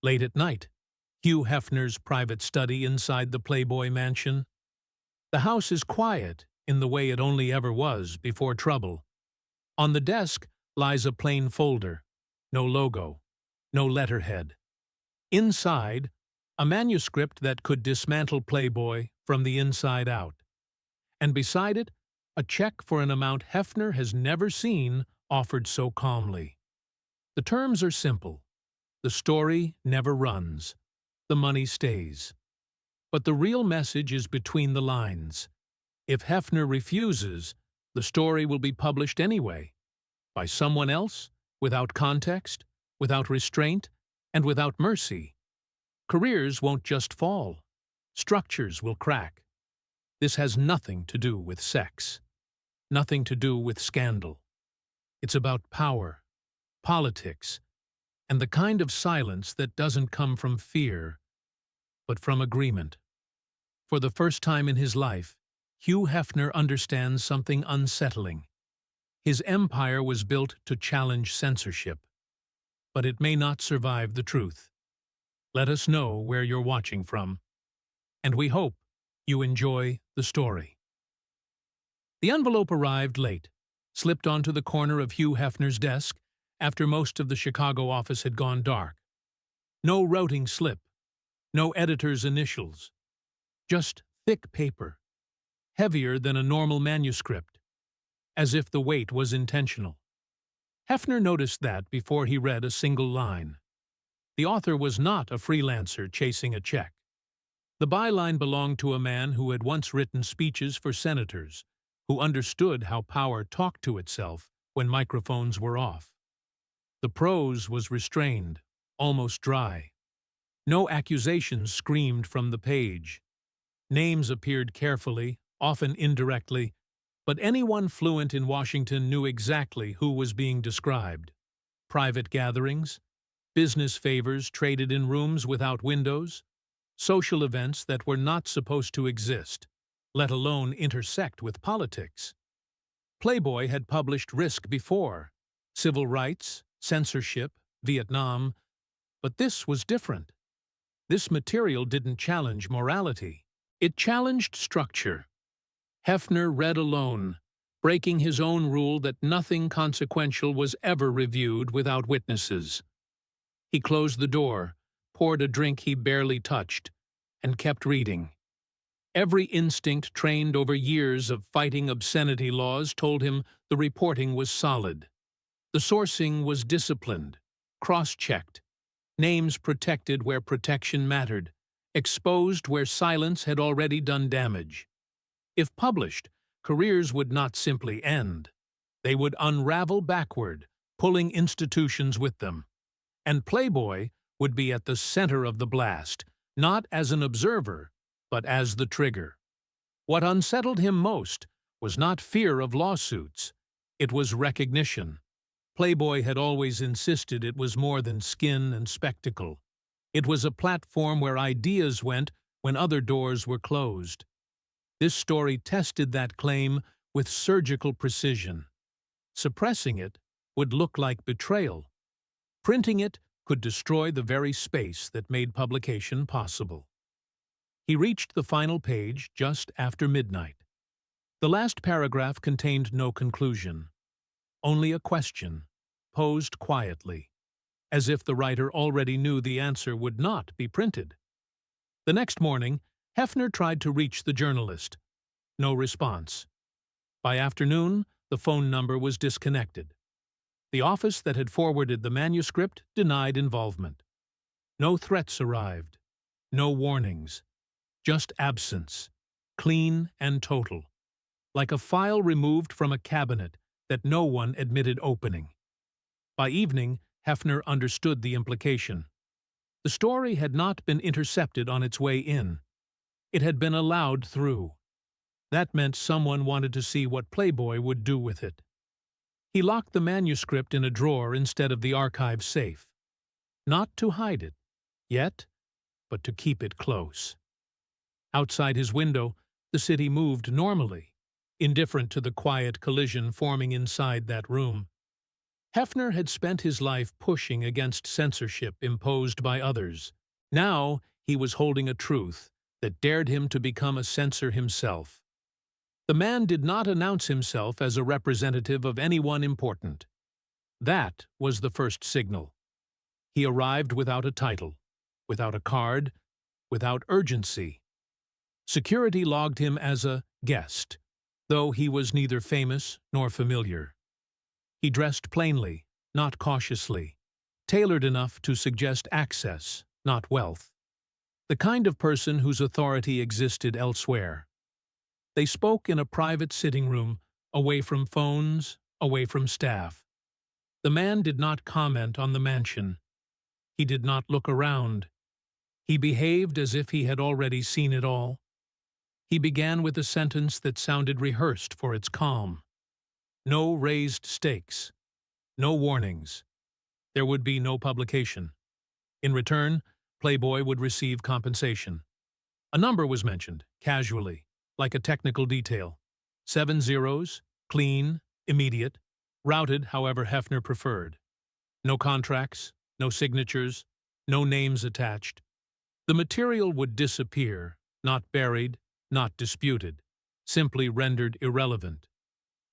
Late at night, Hugh Hefner's private study inside the Playboy Mansion. The house is quiet in the way it only ever was before trouble. On the desk lies a plain folder, no logo, no letterhead. Inside, a manuscript that could dismantle Playboy from the inside out. And beside it, a check for an amount Hefner has never seen offered so calmly. The terms are simple. The story never runs. The money stays. But the real message is between the lines. If Hefner refuses, the story will be published anyway, by someone else, without context, without restraint, and without mercy. Careers won't just fall. Structures will crack. This has nothing to do with sex. Nothing to do with scandal. It's about power, politics, and the kind of silence that doesn't come from fear, but from agreement. For the first time in his life, Hugh Hefner understands something unsettling. His empire was built to challenge censorship, but it may not survive the truth. Let us know where you're watching from, and we hope you enjoy the story. The envelope arrived late, slipped onto the corner of Hugh Hefner's desk after most of the Chicago office had gone dark. No routing slip, no editor's initials, just thick paper, heavier than a normal manuscript, as if the weight was intentional. Hefner noticed that before he read a single line. The author was not a freelancer chasing a check. The byline belonged to a man who had once written speeches for senators, who understood how power talked to itself when microphones were off. The prose was restrained, almost dry. No accusations screamed from the page. Names appeared carefully, often indirectly, but anyone fluent in Washington knew exactly who was being described. Private gatherings, business favors traded in rooms without windows, social events that were not supposed to exist, let alone intersect with politics. Playboy had published Risk before, civil rights, censorship, Vietnam, but this was different. This material didn't challenge morality. It challenged structure. Hefner read alone, breaking his own rule that nothing consequential was ever reviewed without witnesses. He closed the door, poured a drink he barely touched, and kept reading. Every instinct trained over years of fighting obscenity laws told him the reporting was solid. The sourcing was disciplined, cross-checked, names protected where protection mattered, exposed where silence had already done damage. If published, careers would not simply end. They would unravel backward, pulling institutions with them. And Playboy would be at the center of the blast, not as an observer, but as the trigger. What unsettled him most was not fear of lawsuits. It was recognition. Playboy had always insisted it was more than skin and spectacle. It was a platform where ideas went when other doors were closed. This story tested that claim with surgical precision. Suppressing it would look like betrayal. Printing it could destroy the very space that made publication possible. He reached the final page just after midnight. The last paragraph contained no conclusion, only a question, posed quietly, as if the writer already knew the answer would not be printed. The next morning, Hefner tried to reach the journalist. No response. By afternoon, the phone number was disconnected. The office that had forwarded the manuscript denied involvement. No threats arrived, no warnings, just absence, clean and total, like a file removed from a cabinet that no one admitted opening. By evening, Hefner understood the implication. The story had not been intercepted on its way in. It had been allowed through. That meant someone wanted to see what Playboy would do with it. He locked the manuscript in a drawer instead of the archive safe. Not to hide it, yet, but to keep it close. Outside his window, the city moved normally, indifferent to the quiet collision forming inside that room. Hefner had spent his life pushing against censorship imposed by others. Now he was holding a truth that dared him to become a censor himself. The man did not announce himself as a representative of anyone important. That was the first signal. He arrived without a title, without a card, without urgency. Security logged him as a guest, though he was neither famous nor familiar. He dressed plainly, not cautiously, tailored enough to suggest access, not wealth. The kind of person whose authority existed elsewhere. They spoke in a private sitting room, away from phones, away from staff. The man did not comment on the mansion. He did not look around. He behaved as if he had already seen it all. He began with a sentence that sounded rehearsed for its calm. No raised stakes. No warnings. There would be no publication. In return, Playboy would receive compensation. A number was mentioned, casually, like a technical detail. 7 zeros, clean, immediate, routed however Hefner preferred. No contracts, no signatures, no names attached. The material would disappear, not buried, not disputed, simply rendered irrelevant.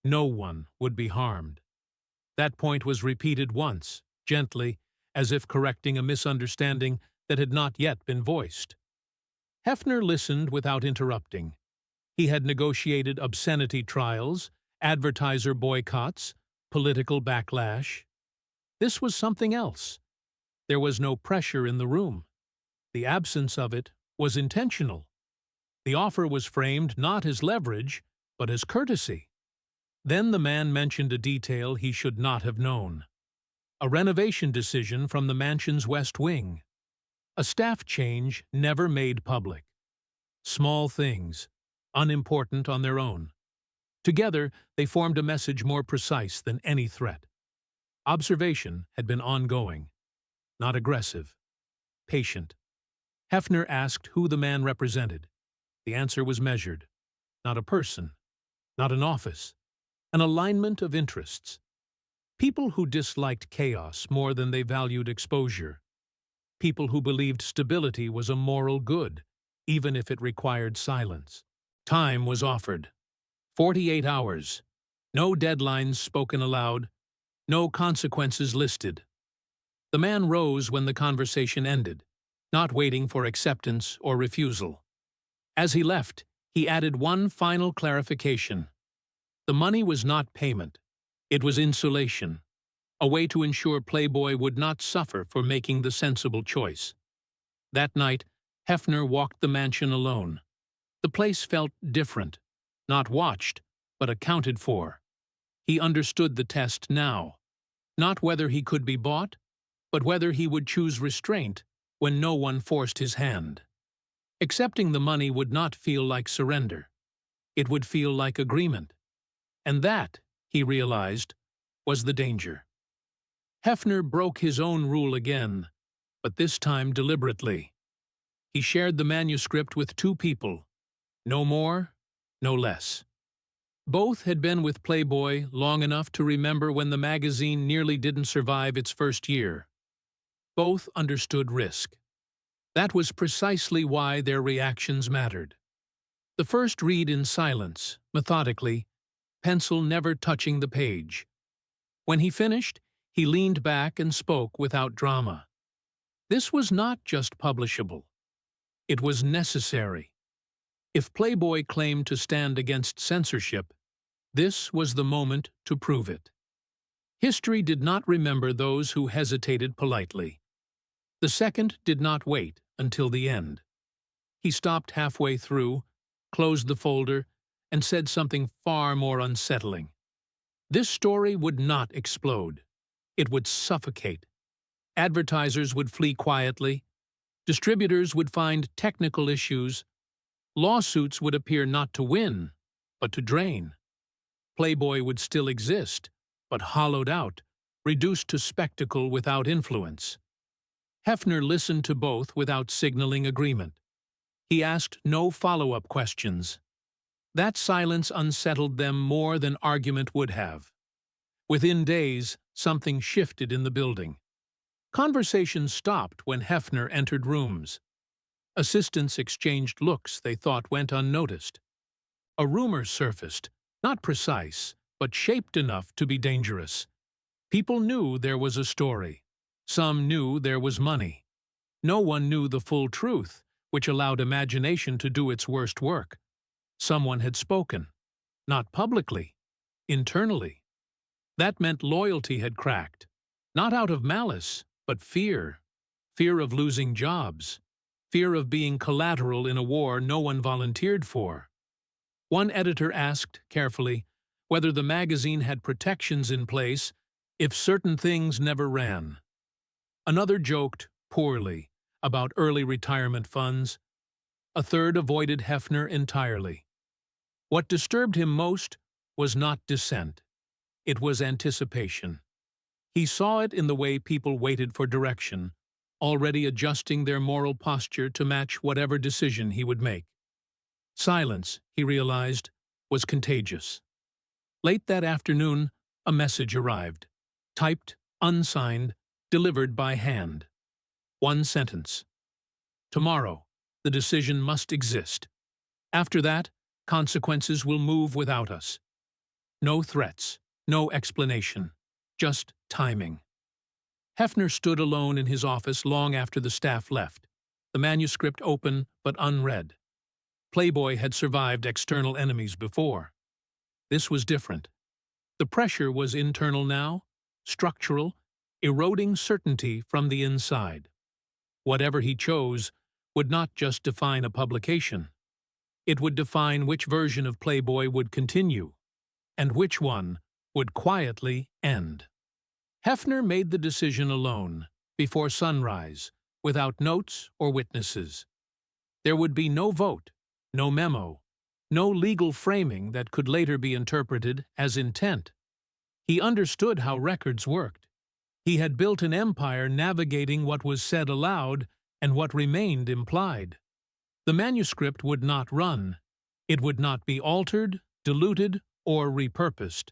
No one would be harmed. That point was repeated once, gently, as if correcting a misunderstanding that had not yet been voiced. Hefner listened without interrupting. He had negotiated obscenity trials, advertiser boycotts, political backlash. This was something else. There was no pressure in the room. The absence of it was intentional. The offer was framed not as leverage, but as courtesy. Then the man mentioned a detail he should not have known. A renovation decision from the mansion's west wing. A staff change never made public. Small things, unimportant on their own. Together, they formed a message more precise than any threat. Observation had been ongoing, not aggressive, patient. Hefner asked who the man represented. The answer was measured. Not a person, not an office, an alignment of interests. People who disliked chaos more than they valued exposure. People who believed stability was a moral good, even if it required silence. Time was offered. 48 hours. No deadlines spoken aloud. No consequences listed. The man rose when the conversation ended, not waiting for acceptance or refusal. As he left, he added one final clarification. The money was not payment. It was insulation, a way to ensure Playboy would not suffer for making the sensible choice. That night, Hefner walked the mansion alone. The place felt different, not watched, but accounted for. He understood the test now, not whether he could be bought, but whether he would choose restraint when no one forced his hand. Accepting the money would not feel like surrender. It would feel like agreement. And that, he realized, was the danger. Hefner broke his own rule again, but this time deliberately. He shared the manuscript with 2 people, no more, no less. Both had been with Playboy long enough to remember when the magazine nearly didn't survive its first year. Both understood risk. That was precisely why their reactions mattered. The first read in silence, methodically, pencil never touching the page. When he finished, he leaned back and spoke without drama. This was not just publishable. It was necessary. If Playboy claimed to stand against censorship, this was the moment to prove it. History did not remember those who hesitated politely. The second did not wait until the end. He stopped halfway through, closed the folder, and said something far more unsettling. This story would not explode. It would suffocate. Advertisers would flee quietly. Distributors would find technical issues. Lawsuits would appear not to win, but to drain. Playboy would still exist, but hollowed out, reduced to spectacle without influence. Hefner listened to both without signaling agreement. He asked no follow-up questions. That silence unsettled them more than argument would have. Within days, something shifted in the building. Conversation stopped when Hefner entered rooms. Assistants exchanged looks they thought went unnoticed. A rumor surfaced, not precise, but shaped enough to be dangerous. People knew there was a story. Some knew there was money. No one knew the full truth, which allowed imagination to do its worst work. Someone had spoken. Not publicly. Internally. That meant loyalty had cracked. Not out of malice, but fear. Fear of losing jobs. Fear of being collateral in a war no one volunteered for. One editor asked, carefully, whether the magazine had protections in place if certain things never ran. Another joked, poorly, about early retirement funds. A third avoided Hefner entirely. What disturbed him most was not dissent. It was anticipation. He saw it in the way people waited for direction, already adjusting their moral posture to match whatever decision he would make. Silence, he realized, was contagious. Late that afternoon, a message arrived. Typed, unsigned, delivered by hand. One sentence. Tomorrow, the decision must exist. After that, consequences will move without us. No threats, no explanation, just timing. Hefner stood alone in his office long after the staff left, the manuscript open but unread. Playboy had survived external enemies before. This was different. The pressure was internal now, structural, eroding certainty from the inside. Whatever he chose would not just define a publication. It would define which version of Playboy would continue, and which one would quietly end. Hefner made the decision alone, before sunrise, without notes or witnesses. There would be no vote, no memo, no legal framing that could later be interpreted as intent. He understood how records worked. He had built an empire navigating what was said aloud and what remained implied. The manuscript would not run. It would not be altered, diluted, or repurposed.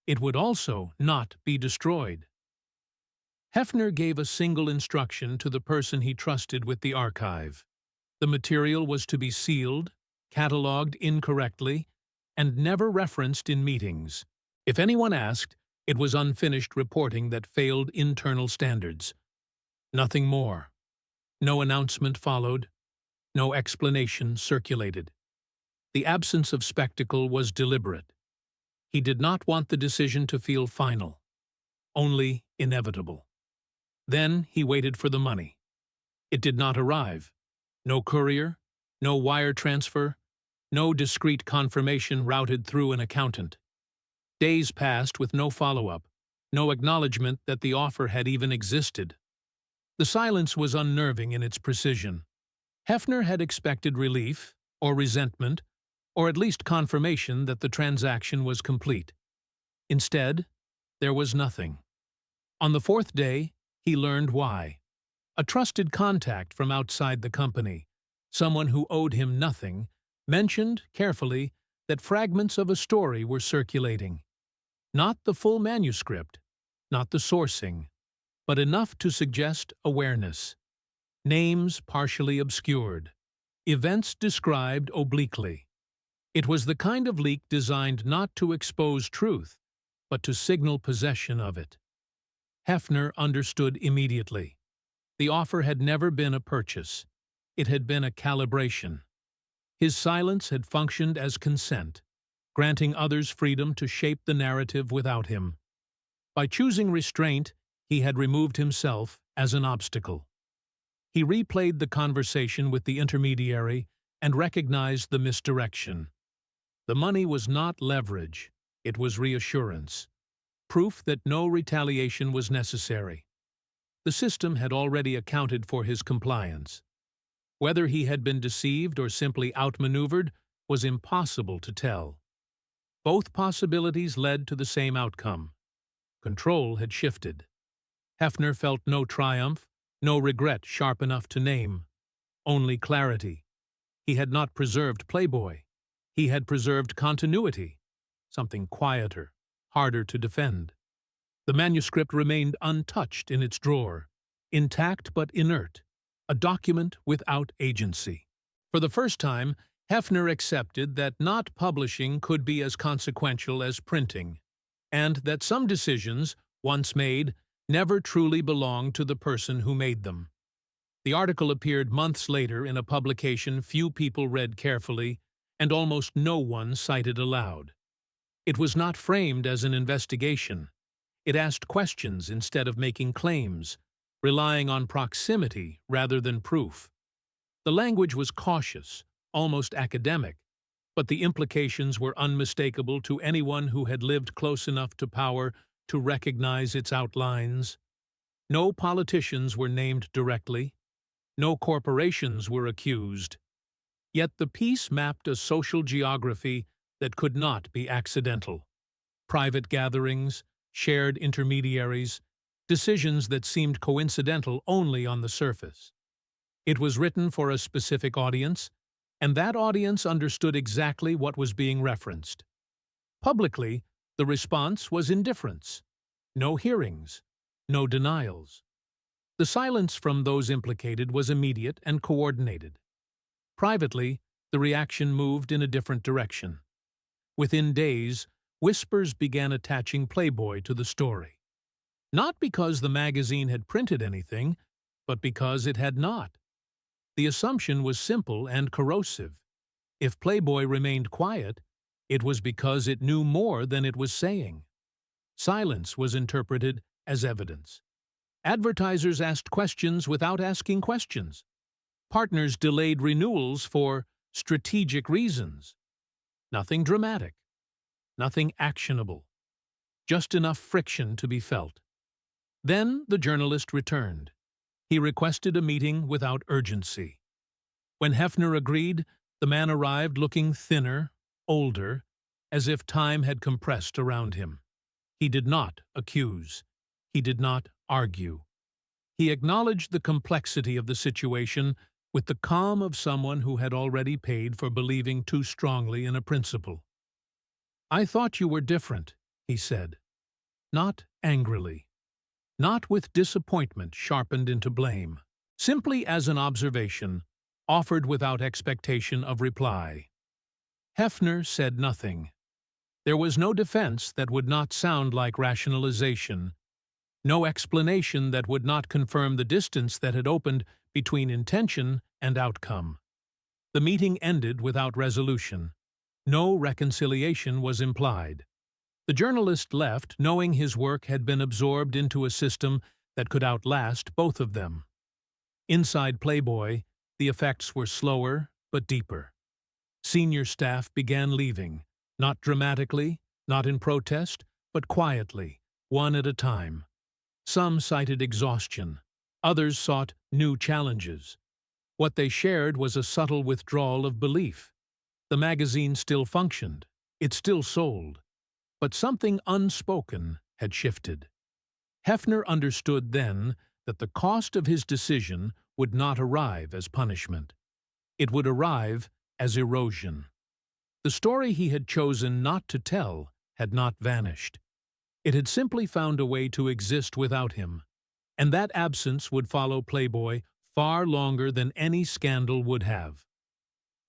It would also not be destroyed. Hefner gave a single instruction to the person he trusted with the archive. The material was to be sealed, catalogued incorrectly, and never referenced in meetings. If anyone asked, it was unfinished reporting that failed internal standards. Nothing more. No announcement followed. No explanation circulated. The absence of spectacle was deliberate. He did not want the decision to feel final, only inevitable. Then he waited for the money. It did not arrive. No courier, no wire transfer, no discreet confirmation routed through an accountant. Days passed with no follow-up, no acknowledgement that the offer had even existed. The silence was unnerving in its precision. Hefner had expected relief, or resentment, or at least confirmation that the transaction was complete. Instead, there was nothing. On the fourth day, he learned why. A trusted contact from outside the company, someone who owed him nothing, mentioned, carefully, that fragments of a story were circulating. Not the full manuscript, not the sourcing, but enough to suggest awareness. Names partially obscured. Events described obliquely. It was the kind of leak designed not to expose truth, but to signal possession of it. Hefner understood immediately. The offer had never been a purchase. It had been a calibration. His silence had functioned as consent, granting others freedom to shape the narrative without him. By choosing restraint, he had removed himself as an obstacle. He replayed the conversation with the intermediary and recognized the misdirection. The money was not leverage, it was reassurance. Proof that no retaliation was necessary. The system had already accounted for his compliance. Whether he had been deceived or simply outmaneuvered was impossible to tell. Both possibilities led to the same outcome. Control had shifted. Hefner felt no triumph, no regret sharp enough to name. Only clarity. He had not preserved Playboy. He had preserved continuity, something quieter, harder to defend. The manuscript remained untouched in its drawer, intact but inert, a document without agency. For the first time, Hefner accepted that not publishing could be as consequential as printing, and that some decisions, once made, never truly belonged to the person who made them. The article appeared months later in a publication few people read carefully, and almost no one cited aloud. It was not framed as an investigation. It asked questions instead of making claims, relying on proximity rather than proof. The language was cautious, almost academic, but the implications were unmistakable to anyone who had lived close enough to power to recognize its outlines. No politicians were named directly. No corporations were accused. Yet the piece mapped a social geography that could not be accidental. Private gatherings, shared intermediaries, decisions that seemed coincidental only on the surface. It was written for a specific audience, and that audience understood exactly what was being referenced. Publicly, the response was indifference. No hearings, no denials. The silence from those implicated was immediate and coordinated. Privately, the reaction moved in a different direction. Within days, whispers began attaching Playboy to the story. Not because the magazine had printed anything, but because it had not. The assumption was simple and corrosive. If Playboy remained quiet, it was because it knew more than it was saying. Silence was interpreted as evidence. Advertisers asked questions without asking questions. Partners delayed renewals for strategic reasons. Nothing dramatic. Nothing actionable. Just enough friction to be felt. Then the journalist returned. He requested a meeting without urgency. When Hefner agreed, the man arrived looking thinner, older, as if time had compressed around him. He did not accuse. He did not argue. He acknowledged the complexity of the situation with the calm of someone who had already paid for believing too strongly in a principle. "I thought you were different," he said. Not angrily. Not with disappointment sharpened into blame. Simply as an observation, offered without expectation of reply. Hefner said nothing. There was no defense that would not sound like rationalization, no explanation that would not confirm the distance that had opened between intention and outcome. The meeting ended without resolution. No reconciliation was implied. The journalist left knowing his work had been absorbed into a system that could outlast both of them. Inside Playboy, the effects were slower but deeper. Senior staff began leaving, not dramatically, not in protest, but quietly, one at a time. Some cited exhaustion. Others sought new challenges. What they shared was a subtle withdrawal of belief. The magazine still functioned. It still sold. But something unspoken had shifted. Hefner understood then that the cost of his decision would not arrive as punishment. It would arrive as erosion. The story he had chosen not to tell had not vanished. It had simply found a way to exist without him, and that absence would follow Playboy far longer than any scandal would have.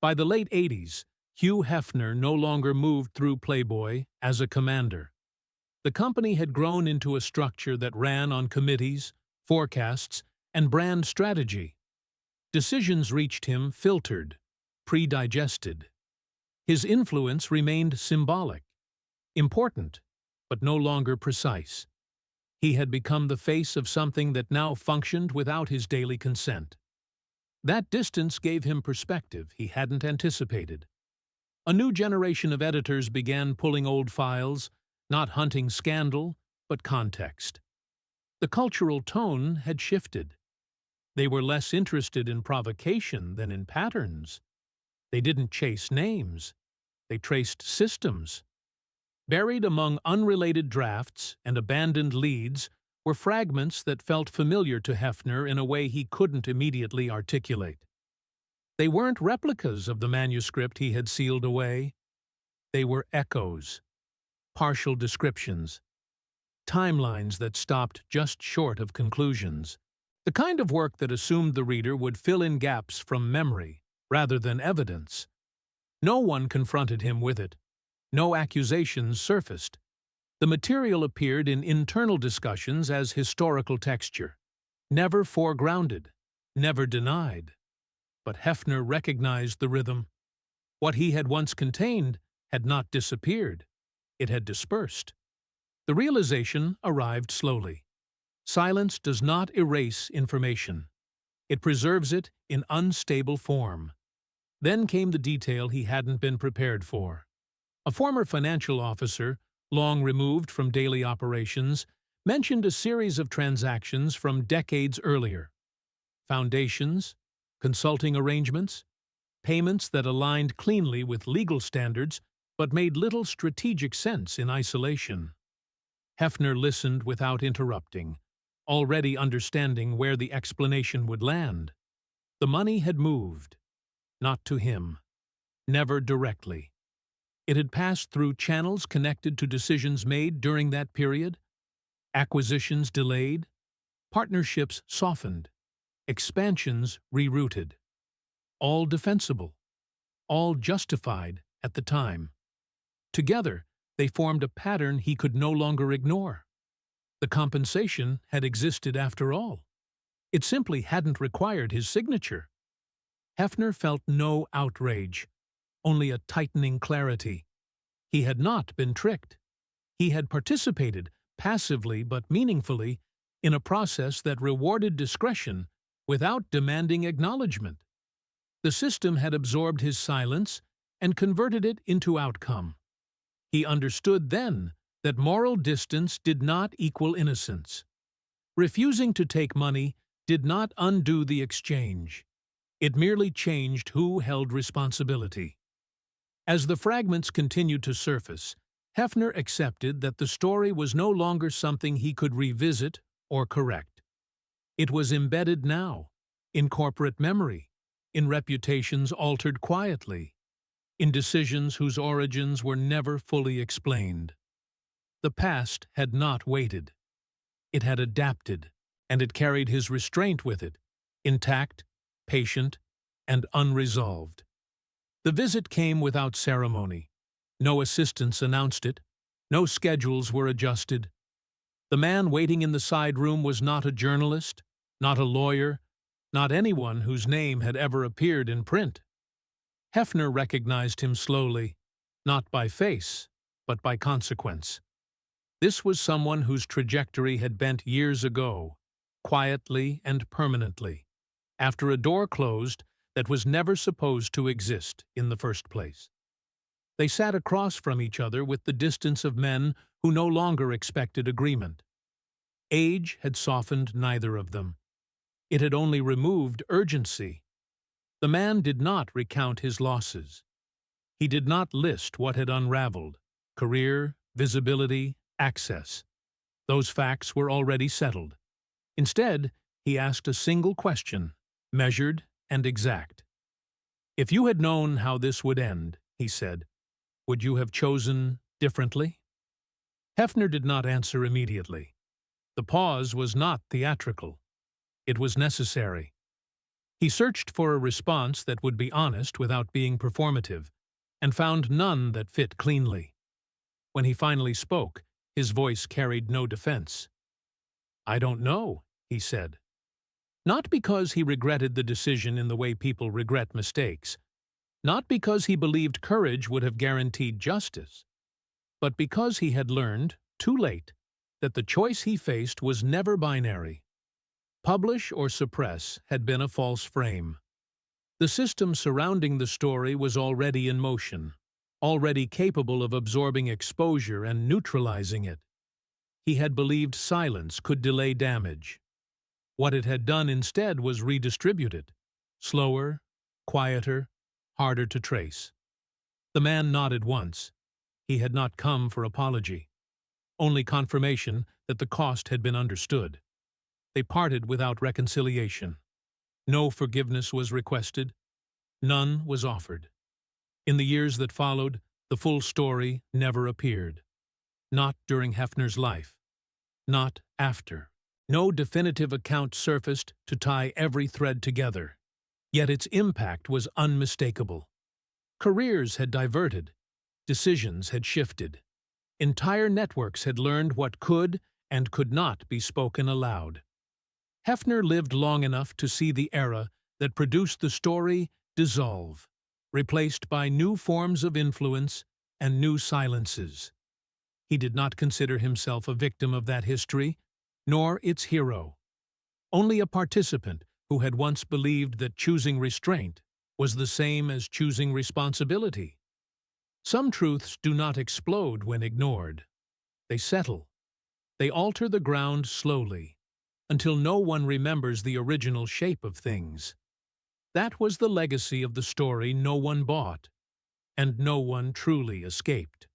By the late 80s, Hugh Hefner no longer moved through Playboy as a commander. The company had grown into a structure that ran on committees, forecasts, and brand strategy. Decisions reached him filtered, pre-digested. His influence remained symbolic, important, but no longer precise. He had become the face of something that now functioned without his daily consent. That distance gave him perspective he hadn't anticipated. A new generation of editors began pulling old files, not hunting scandal, but context. The cultural tone had shifted. They were less interested in provocation than in patterns. They didn't chase names. They traced systems. Buried among unrelated drafts and abandoned leads were fragments that felt familiar to Hefner in a way he couldn't immediately articulate. They weren't replicas of the manuscript he had sealed away. They were echoes, partial descriptions. timelines that stopped just short of conclusions. The kind of work that assumed the reader would fill in gaps from memory rather than evidence. No one confronted him with it. No accusations surfaced. The material appeared in internal discussions as historical texture, never foregrounded, never denied. But Hefner recognized the rhythm. What he had once contained had not disappeared. It had dispersed. The realization arrived slowly. Silence does not erase information. It preserves it in unstable form. Then came the detail he hadn't been prepared for. A former financial officer, long removed from daily operations, mentioned a series of transactions from decades earlier. Foundations, consulting arrangements, payments that aligned cleanly with legal standards but made little strategic sense in isolation. Hefner listened without interrupting, already understanding where the explanation would land. The money had moved, not to him, never directly. It had passed through channels connected to decisions made during that period, acquisitions delayed, partnerships softened, expansions rerouted. All defensible, all justified at the time. Together, they formed a pattern he could no longer ignore. The compensation had existed after all. It simply hadn't required his signature. Hefner felt no outrage, only a tightening clarity. He had not been tricked. He had participated, passively but meaningfully, in a process that rewarded discretion without demanding acknowledgement. The system had absorbed his silence and converted it into outcome. He understood then that moral distance did not equal innocence. Refusing to take money did not undo the exchange. It merely changed who held responsibility. As the fragments continued to surface, Hefner accepted that the story was no longer something he could revisit or correct. It was embedded now, in corporate memory, in reputations altered quietly, in decisions whose origins were never fully explained. The past had not waited. It had adapted, and it carried his restraint with it, intact, patient, and unresolved. The visit came without ceremony. No assistants announced it. No schedules were adjusted. The man waiting in the side room was not a journalist, not a lawyer, not anyone whose name had ever appeared in print. Hefner recognized him slowly, not by face, but by consequence. This was someone whose trajectory had bent years ago, quietly and permanently, after a door closed that was never supposed to exist in the first place. They sat across from each other with the distance of men who no longer expected agreement. Age had softened neither of them. It had only removed urgency. The man did not recount his losses. He did not list what had unraveled: career, visibility, access. Those facts were already settled. Instead, he asked a single question, measured and exact. "If you had known how this would end," he said, "would you have chosen differently?" Hefner did not answer immediately. The pause was not theatrical. It was necessary. He searched for a response that would be honest without being performative, and found none that fit cleanly. When he finally spoke, his voice carried no defense. "I don't know," he said. Not because he regretted the decision in the way people regret mistakes, not because he believed courage would have guaranteed justice, but because he had learned, too late, that the choice he faced was never binary. Publish or suppress had been a false frame. The system surrounding the story was already in motion, already capable of absorbing exposure and neutralizing it. He had believed silence could delay damage. What it had done instead was redistribute it, slower, quieter, harder to trace. The man nodded once. He had not come for apology, only confirmation that the cost had been understood. They parted without reconciliation. No forgiveness was requested. None was offered. In the years that followed, the full story never appeared. Not during Hefner's life. not after. No definitive account surfaced to tie every thread together, yet its impact was unmistakable. Careers had diverted, decisions had shifted. Entire networks had learned what could and could not be spoken aloud. Hefner lived long enough to see the era that produced the story dissolve, replaced by new forms of influence and new silences. He did not consider himself a victim of that history, nor its hero, only a participant who had once believed that choosing restraint was the same as choosing responsibility. Some truths do not explode when ignored. They settle. They alter the ground slowly, until no one remembers the original shape of things. That was the legacy of the story no one bought, and no one truly escaped.